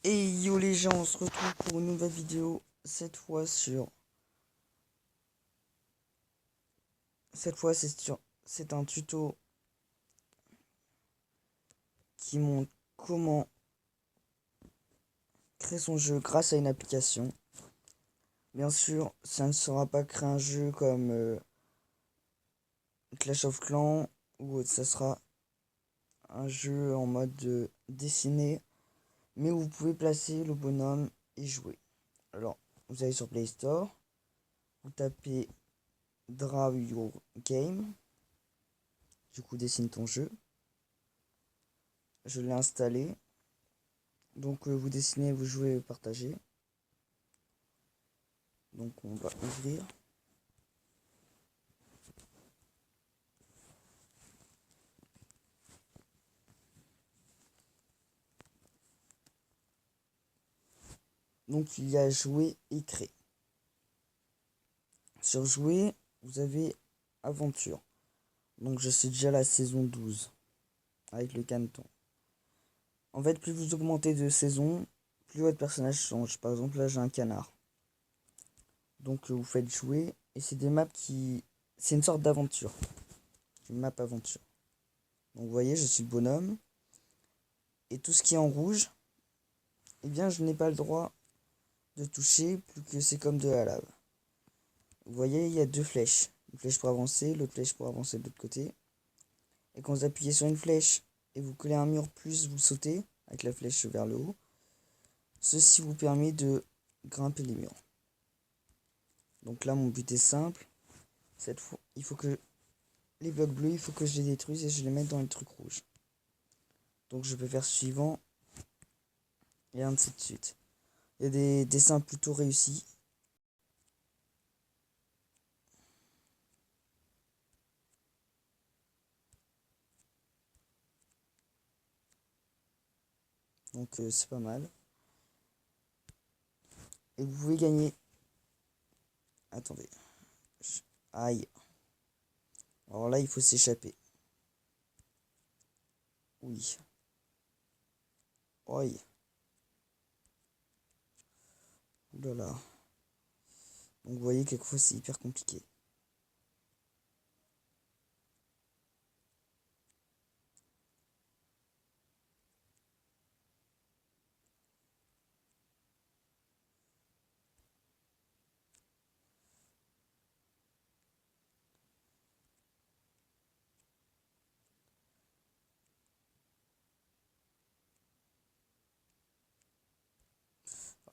Et yo les gens, on se retrouve pour une nouvelle vidéo, cette fois c'est un tuto qui montre comment créer son jeu grâce à une application. Bien sûr, ça ne sera pas créer un jeu comme Clash of Clans ou autre, ça sera un jeu en mode dessiné, mais où vous pouvez placer le bonhomme et jouer. Alors, vous allez sur Play Store, vous tapez Draw Your Game, du coup dessine ton jeu. Je l'ai installé. Donc vous dessinez, vous jouez, vous partagez. Donc on va ouvrir. Donc il y a jouer et créer. Sur jouer, vous avez aventure. Donc je suis déjà à la saison 12 avec le caneton. En fait, plus vous augmentez de saison, plus votre personnage change. Par exemple, là j'ai un canard. Donc vous faites jouer et c'est des maps qui... C'est une sorte d'aventure. Une map aventure. Donc vous voyez, je suis le bonhomme. Et tout ce qui est en rouge, eh bien je n'ai pas le droit de toucher, plus que c'est comme de la lave. Vous voyez, il y a deux flèches. Une flèche pour avancer, l'autre flèche pour avancer de l'autre côté. Et quand vous appuyez sur une flèche et vous collez un mur plus vous sautez, avec la flèche vers le haut, ceci vous permet de grimper les murs. Donc là, mon but est simple. Cette fois, il faut que les blocs bleus, il faut que je les détruise et je les mette dans les trucs rouges. Donc je peux faire suivant et ainsi de suite. Il y a des dessins plutôt réussis. Donc c'est pas mal. Et vous pouvez gagner. Attendez. Aïe. Alors là, il faut s'échapper. Oui. Aïe. Oulala. Donc vous voyez, quelquefois c'est hyper compliqué.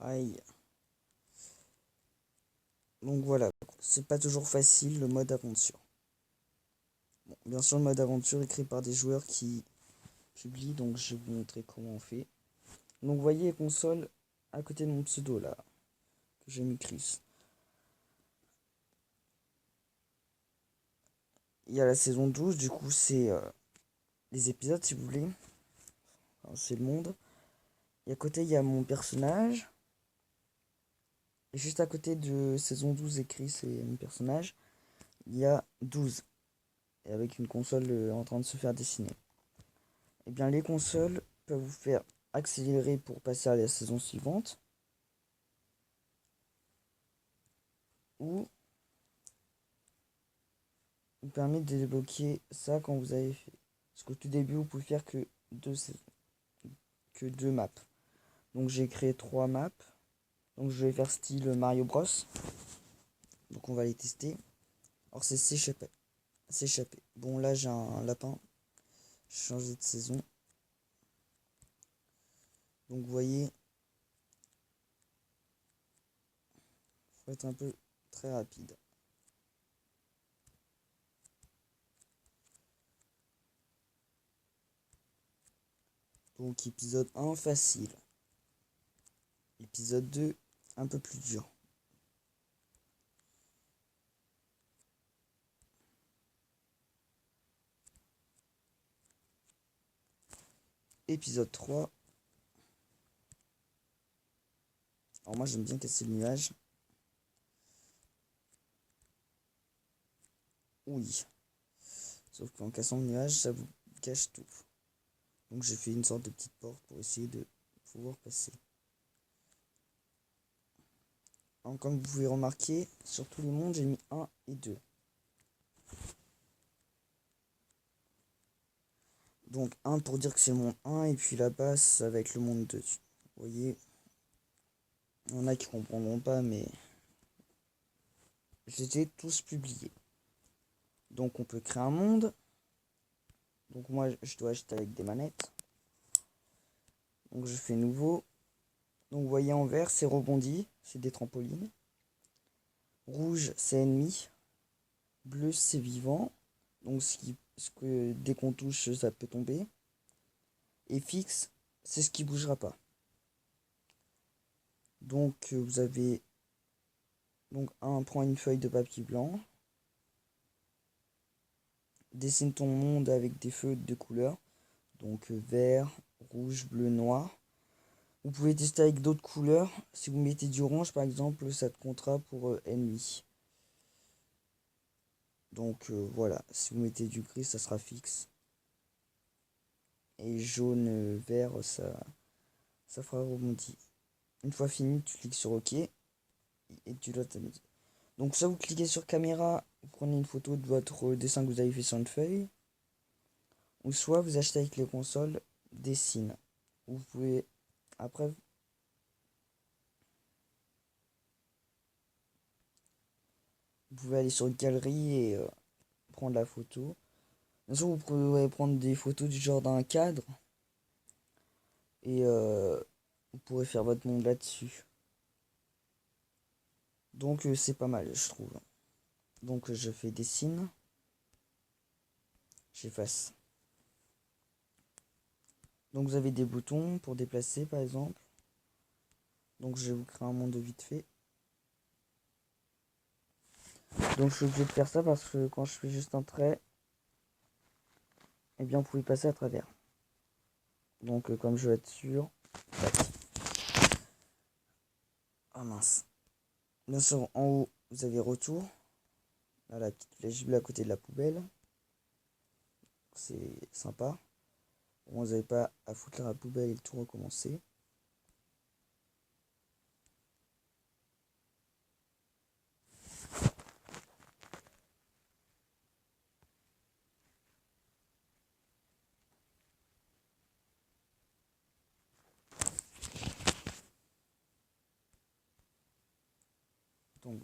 Aïe. Donc voilà, c'est pas toujours facile le mode aventure. Bon, bien sûr, le mode aventure est créé par des joueurs qui publient, donc je vais vous montrer comment on fait. Donc vous voyez les consoles à côté de mon pseudo là, que j'ai mis Chris. Il y a la saison 12, du coup c'est les épisodes si vous voulez. Enfin, c'est le monde. Et à côté il y a mon personnage. Et juste à côté de saison 12 et Chris et mon personnage, il y a 12. Et avec une console en train de se faire dessiner. Et bien les consoles peuvent vous faire accélérer pour passer à la saison suivante. Ou vous permet de débloquer ça quand vous avez fait. Parce qu'au tout début, vous pouvez faire que deux maps. Donc j'ai créé 3 maps. Donc je vais faire style Mario Bros. Donc on va les tester. Alors c'est s'échapper. S'échapper. Bon là j'ai un lapin. J'ai changé de saison. Donc vous voyez, faut être un peu très rapide. Donc épisode 1 facile. Épisode 2 un peu plus dur. Épisode 3. Alors moi j'aime bien casser le nuage. Oui. Sauf qu'en cassant le nuage, ça vous cache tout. Donc j'ai fait une sorte de petite porte pour essayer de pouvoir passer. Donc, comme vous pouvez remarquer, sur tous les mondes, j'ai mis 1 et 2. Donc 1 pour dire que c'est le monde 1 et puis la base ça va être le monde 2. Vous voyez, il y en a qui comprendront pas mais je les ai tous publiés. Donc on peut créer un monde. Donc moi je dois acheter avec des manettes. Donc je fais nouveau. Donc vous voyez en vert c'est rebondi, c'est des trampolines. Rouge c'est ennemi. Bleu c'est vivant. Donc ce que dès qu'on touche ça peut tomber. Et fixe c'est ce qui bougera pas. Donc vous avez prend une feuille de papier blanc. Dessine ton monde avec des feux de couleurs. Donc vert, rouge, bleu, noir. Vous pouvez tester avec d'autres couleurs. Si vous mettez du orange par exemple, ça te comptera pour ennemi. Donc voilà, si vous mettez du gris, ça sera fixe. Et jaune, vert, ça fera rebondi. Une fois fini, tu cliques sur OK et tu dois t'amuser. Donc soit vous cliquez sur caméra, vous prenez une photo de votre dessin que vous avez fait sur une feuille. Ou soit vous achetez avec les consoles Dessine. Vous pouvez après vous pouvez aller sur une galerie et prendre la photo. Bien sûr, vous pouvez prendre des photos du genre d'un cadre et vous pourrez faire votre monde là-dessus. Donc c'est pas mal, je trouve. Donc je fais Dessine, j'efface. Donc vous avez des boutons pour déplacer par exemple. Donc je vais vous créer un monde vite fait. Donc je suis obligé de faire ça parce que quand je fais juste un trait, eh bien vous pouvez passer à travers. Donc comme je veux être sûr, tac. Ah mince. Bien sûr en haut vous avez retour. Là la petite flèche bleue à côté de la poubelle. C'est sympa. Bon, vous n'avez pas à foutre la poubelle et tout recommencer. Donc.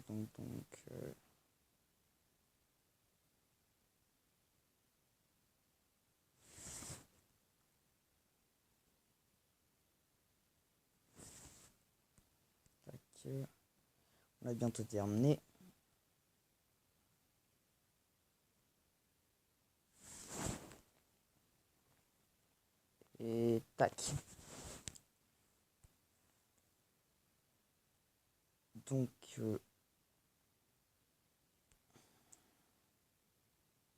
Tac. On a bientôt terminé. Et tac. Donc on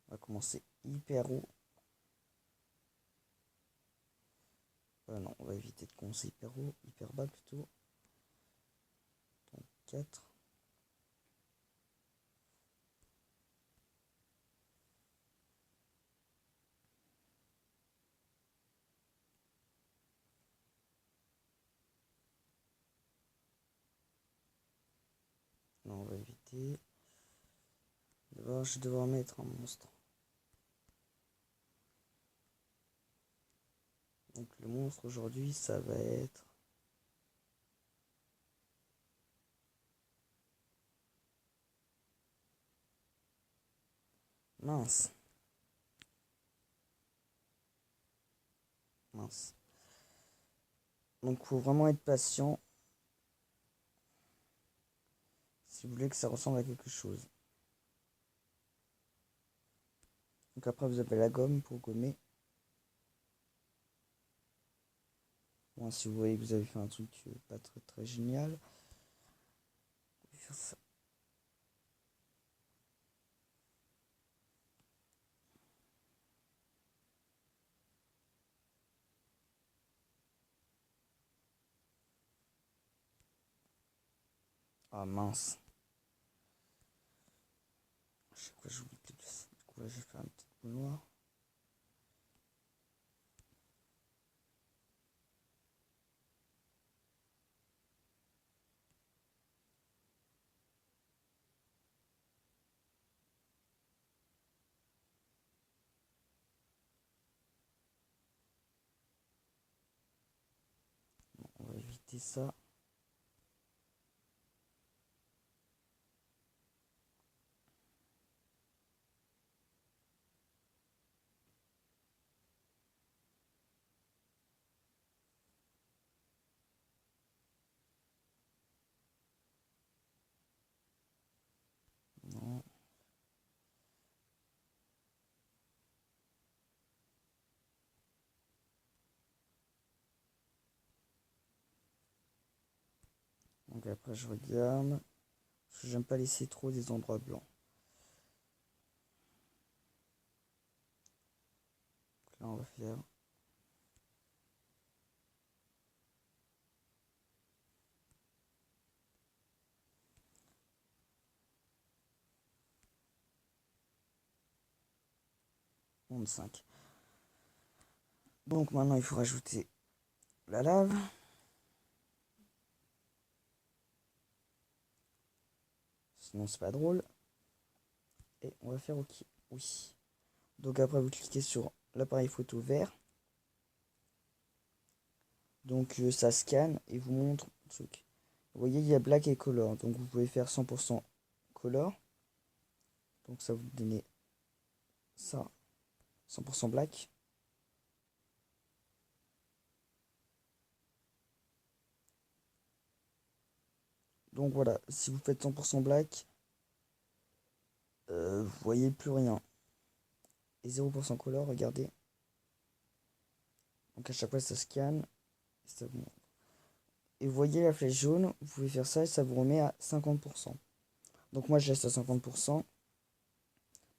va commencer hyper haut. Non, on va éviter de commencer hyper haut, hyper bas plutôt. Donc 4. Non, on va éviter. D'abord, je vais devoir mettre un monstre. Donc le monstre aujourd'hui, ça va être... Mince. Mince. Donc faut vraiment être patient si vous voulez que ça ressemble à quelque chose. Donc après vous avez la gomme pour gommer. Bon, si vous voyez que vous avez fait un truc pas très très génial, vous pouvez faire ça. Ah mince. À chaque fois j'oublie de placer. Du coup là je vais faire une petite boule noire. rajouter ça. Non. Donc après je regarde. Parce que j'aime pas laisser trop des endroits blancs. Donc là on va faire. Monde 5. Donc maintenant il faut rajouter la lave. Sinon c'est pas drôle. Et on va faire OK. Oui. Donc après vous cliquez sur l'appareil photo vert. Donc ça scanne et vous montre le truc. Vous voyez il y a black et color. Donc vous pouvez faire 100% color. Donc ça vous donne ça. 100% black. Donc voilà, si vous faites 100% black, vous voyez plus rien. Et 0% color, regardez. Donc à chaque fois ça scanne. Et, ça vous... et vous voyez la flèche jaune, vous pouvez faire ça et ça vous remet à 50%. Donc moi je laisse à 50%.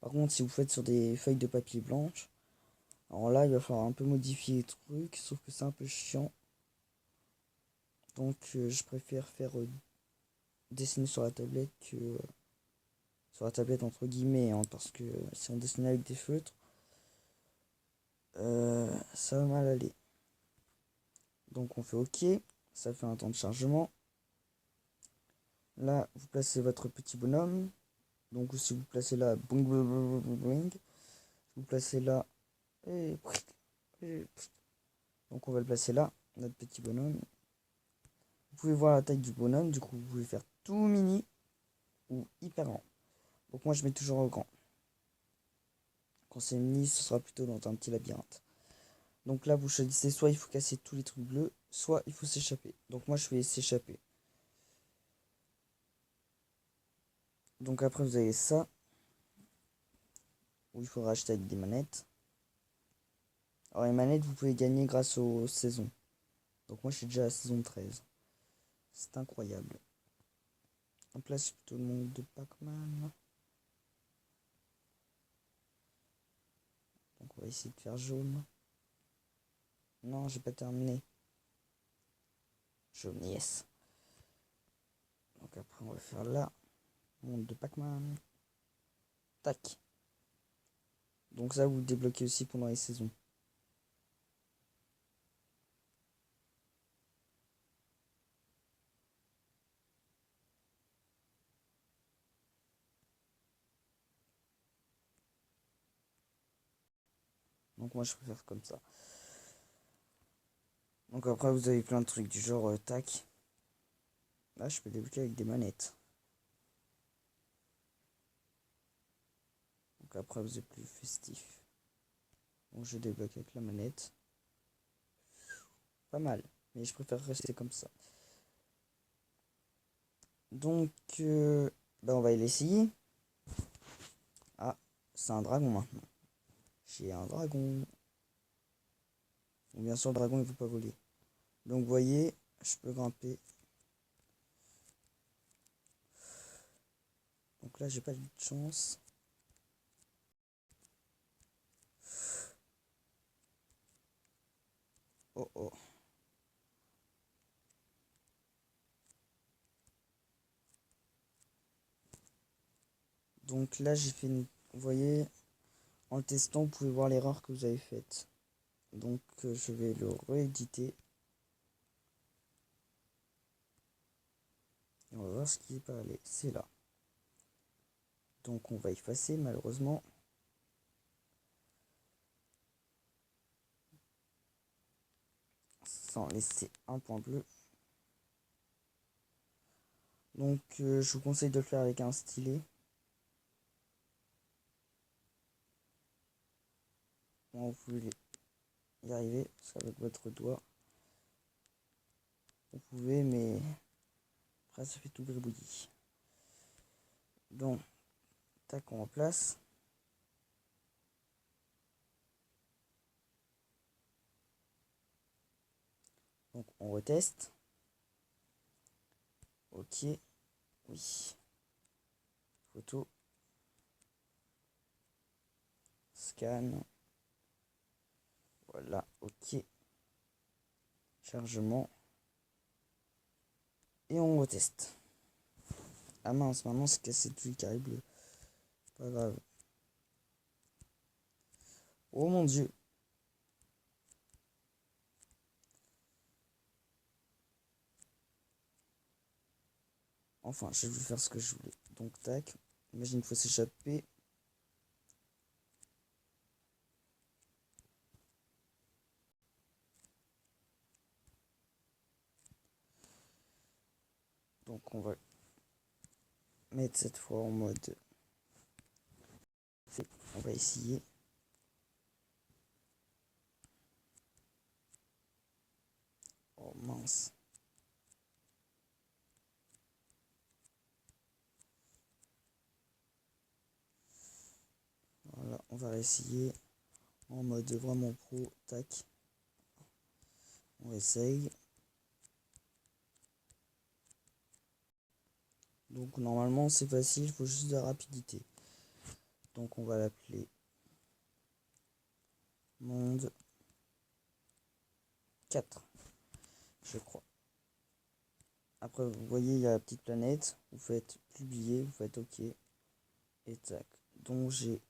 Par contre si vous faites sur des feuilles de papier blanche, alors là il va falloir un peu modifier les trucs, sauf que c'est un peu chiant. Donc je préfère faire dessiner sur la tablette que... sur la tablette entre guillemets, hein, parce que si on dessine avec des feutres, ça va mal aller. Donc on fait OK, ça fait un temps de chargement. Là, vous placez votre petit bonhomme. Donc si vous placez là, boing, boing, boing, boing, boing, vous placez là, et donc on va le placer là, notre petit bonhomme. Vous pouvez voir la taille du bonhomme, du coup vous pouvez faire tout mini ou hyper grand. Donc moi je mets toujours au grand. Quand c'est mini, ce sera plutôt dans un petit labyrinthe. Donc là vous choisissez soit il faut casser tous les trucs bleus, soit il faut s'échapper. Donc moi je vais s'échapper. Donc après vous avez ça, où il faudra acheter avec des manettes. Alors les manettes vous pouvez gagner grâce aux saisons. Donc moi je suis déjà à la saison 13. C'est incroyable. En place plutôt le monde de Pac-Man. Donc on va essayer de faire jaune. Non, j'ai pas terminé. Jaune, yes. Donc après on va faire là. Monde de Pac-Man. Tac. Donc ça vous le débloquez aussi pendant les saisons. Donc moi je préfère comme ça. Donc après vous avez plein de trucs du genre tac. Là je peux débloquer avec des manettes. Donc après vous êtes plus festif. Donc je débloque avec la manette. Pas mal. Mais je préfère rester comme ça. Donc on va l'essayer. Ah, c'est un dragon maintenant. J'ai un dragon. Bien sûr le dragon il ne peut pas voler. Donc vous voyez, je peux grimper. Donc là j'ai pas de chance. Oh oh. Donc là j'ai fait une... Vous voyez, en le testant vous pouvez voir l'erreur que vous avez faite. Donc je vais le rééditer. Et on va voir ce qui est pas allé. C'est là. Donc on va effacer malheureusement. Sans laisser un point bleu. Donc je vous conseille de le faire avec un stylet. Bon, vous pouvez y arriver, parce qu'avec votre doigt, vous pouvez, mais après ça fait tout gribouillis. Donc, tac, on replace. Donc on reteste. Ok, oui. Photo. Scan. Voilà, ok. Chargement. Et on reteste. Ah mince, maintenant c'est cassé tout le carré bleu. Pas grave. Oh mon dieu. Enfin, j'ai voulu faire ce que je voulais. Donc tac. Imagine qu'il faut s'échapper. Donc on va mettre cette fois en mode. On va essayer. Oh mince. Voilà, on va essayer en mode vraiment pro. Tac. On essaye. Donc normalement c'est facile, il faut juste de la rapidité. Donc on va l'appeler monde 4, je crois. Après vous voyez il y a la petite planète, vous faites publier, vous faites ok. Et tac. Donc j'ai...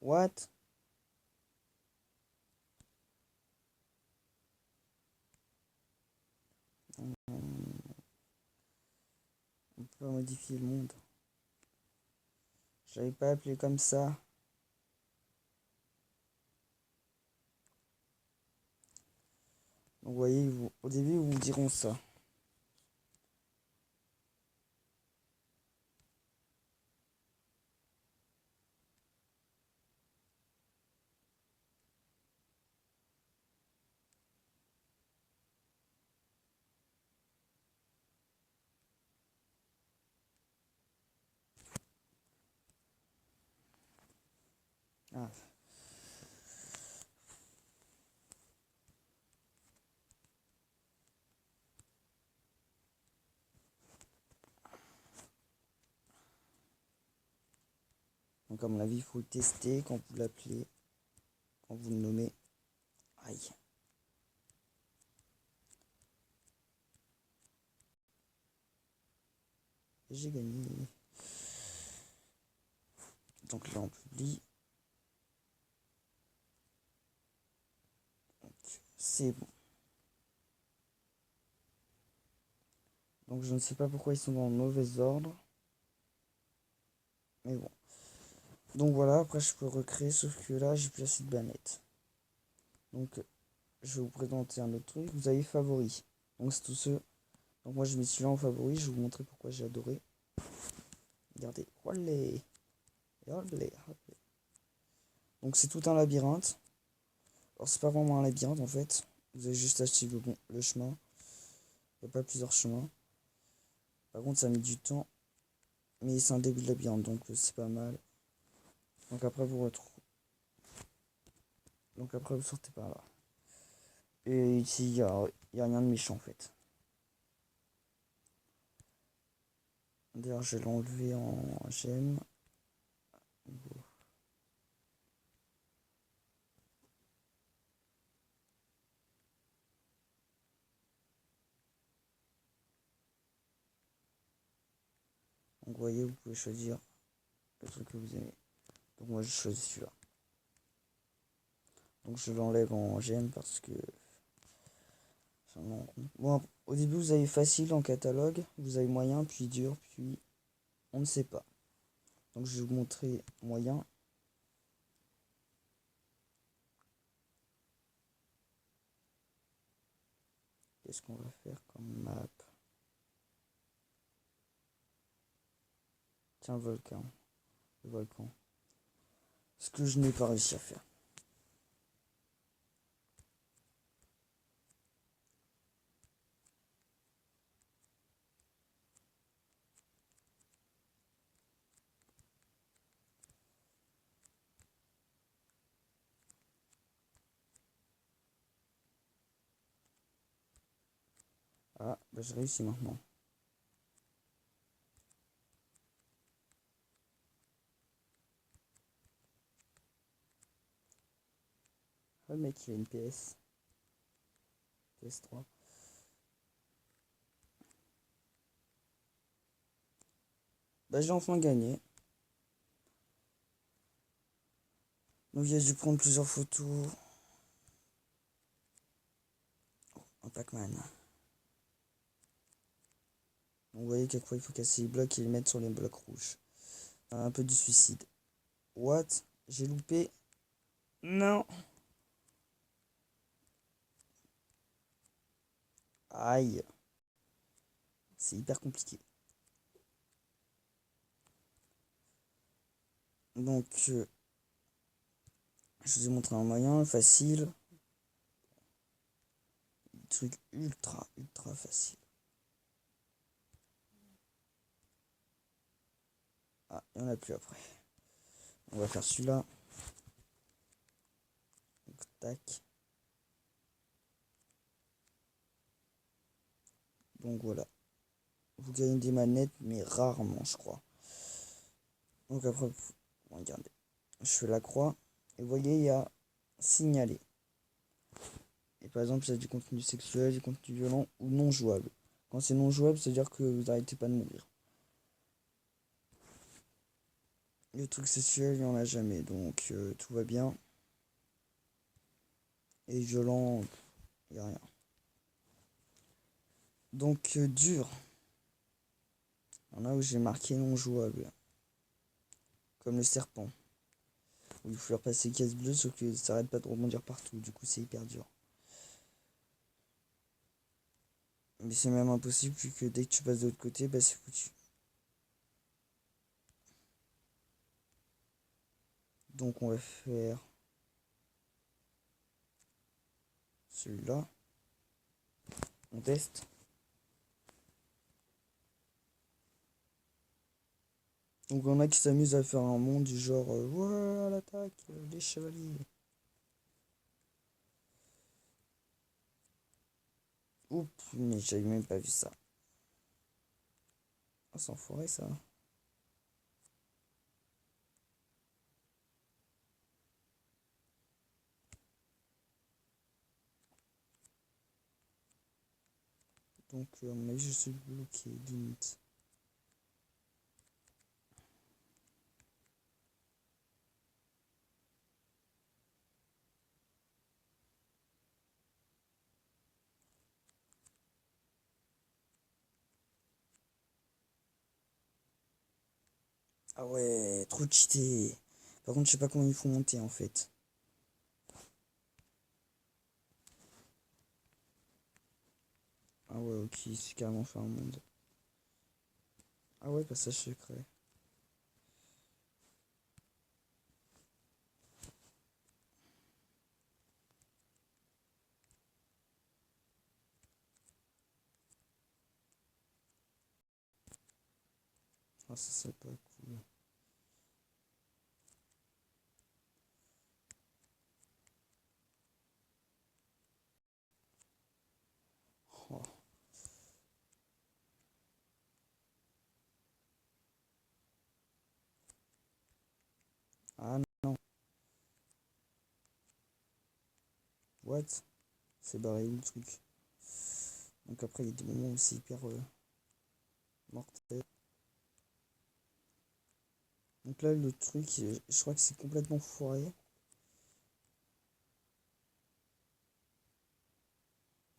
What? On peut pas modifier le monde. J'avais pas appelé comme ça. Donc vous voyez, au début ils vous diront ça. Ah. Donc à mon avis, il faut le tester quand vous l'appelez, quand vous le nommez. Aïe. J'ai gagné. Donc là on publie. C'est bon. Donc je ne sais pas pourquoi ils sont dans le mauvais ordre. Mais bon. Donc voilà, après je peux recréer, sauf que là j'ai plus assez de planètes. Donc je vais vous présenter un autre truc. Vous avez favoris. Donc c'est tous ceux. Donc moi je mets celui-là en favori, je vais vous montrer pourquoi j'ai adoré. Regardez. Olé. Olé. Donc c'est tout un labyrinthe. Alors c'est pas vraiment un labyrinthe en fait. Vous avez juste acheté le chemin. Il n'y a pas plusieurs chemins. Par contre ça met du temps. Mais c'est un début de labyrinthe donc c'est pas mal. Donc après vous retrouvez. Donc après vous sortez par là. Et ici y a rien de méchant en fait. D'ailleurs je vais l'enlever en gemme. Donc vous voyez, vous pouvez choisir le truc que vous aimez. Donc moi je choisis celui-là. Donc je l'enlève en gemme parce que ça me rend compte. Bon, au début vous avez facile en catalogue, vous avez moyen, puis dur, puis on ne sait pas. Donc je vais vous montrer moyen. Qu'est-ce qu'on va faire comme map? Tiens, le volcan. Le volcan. Ce que je n'ai pas réussi à faire. Ah, bah j'ai réussi maintenant. Ah, le mec, il a une PS3. Bah j'ai enfin gagné. Donc j'ai dû prendre plusieurs photos. En Pac-Man. Donc vous voyez quelquefois il faut casser les blocs et les mettre sur les blocs rouges. Un peu du suicide. What? J'ai loupé. Non. Aïe. C'est hyper compliqué. Donc je vous ai montré un moyen facile. Truc ultra facile. Ah, il n'y en a plus après. On va faire celui-là. Donc, tac. Donc voilà. Vous gagnez des manettes, mais rarement, je crois. Donc après, regardez. Je fais la croix. Et vous voyez, il y a signaler. Et par exemple, il y a du contenu sexuel, du contenu violent ou non jouable. Quand c'est non jouable, c'est-à-dire que vous n'arrêtez pas de mourir. Les trucs sexuels, il n'y en a jamais, donc tout va bien. Et violent, il n'y a rien. Donc dur. Il y en a où j'ai marqué non jouable. Comme le serpent. Où il faut leur passer case bleue, sauf que ça arrête pas de rebondir partout. Du coup, c'est hyper dur. Mais c'est même impossible, vu que dès que tu passes de l'autre côté, bah c'est foutu. Donc on va faire celui-là. On teste. Donc on a qui s'amusent à faire un monde du genre ouais à l'attaque, les chevaliers. Oups, mais j'avais même pas vu ça. Ah, c'est enfoiré ça. Donc à mon avis je suis bloqué, limite. Ah ouais, trop cheaté. Par contre je sais pas comment il faut monter en fait. Ah ouais ok, c'est carrément faire un monde. Ah ouais, passage secret. Ah ça c'est pas cool. Oh. Ah non. What? C'est barré où le truc? Donc après il y a des moments où c'est hyper mortel. Donc là le truc, je crois que c'est complètement foiré.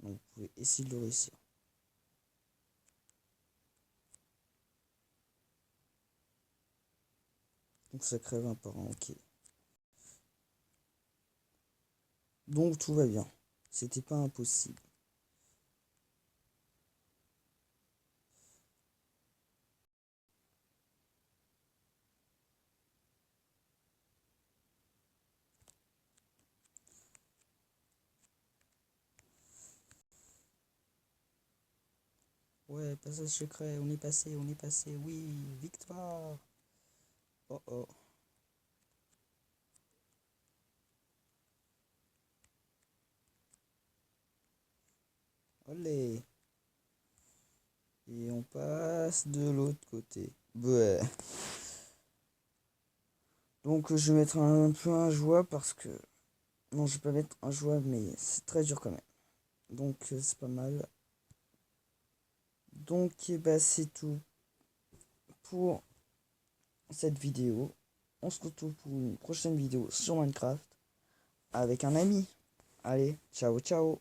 Donc vous pouvez essayer de le réussir. Donc ça crève un par un, ok. Donc tout va bien. C'était pas impossible. Ouais, passage secret, on est passé, oui, victoire. Oh oh. Allez. Et on passe de l'autre côté. Ouais. Donc je vais mettre un peu injouable parce que... Non, je vais pas mettre injouable, mais c'est très dur quand même. Donc c'est pas mal. Donc bah, c'est tout pour cette vidéo. On se retrouve pour une prochaine vidéo sur Minecraft avec un ami. Allez, ciao ciao.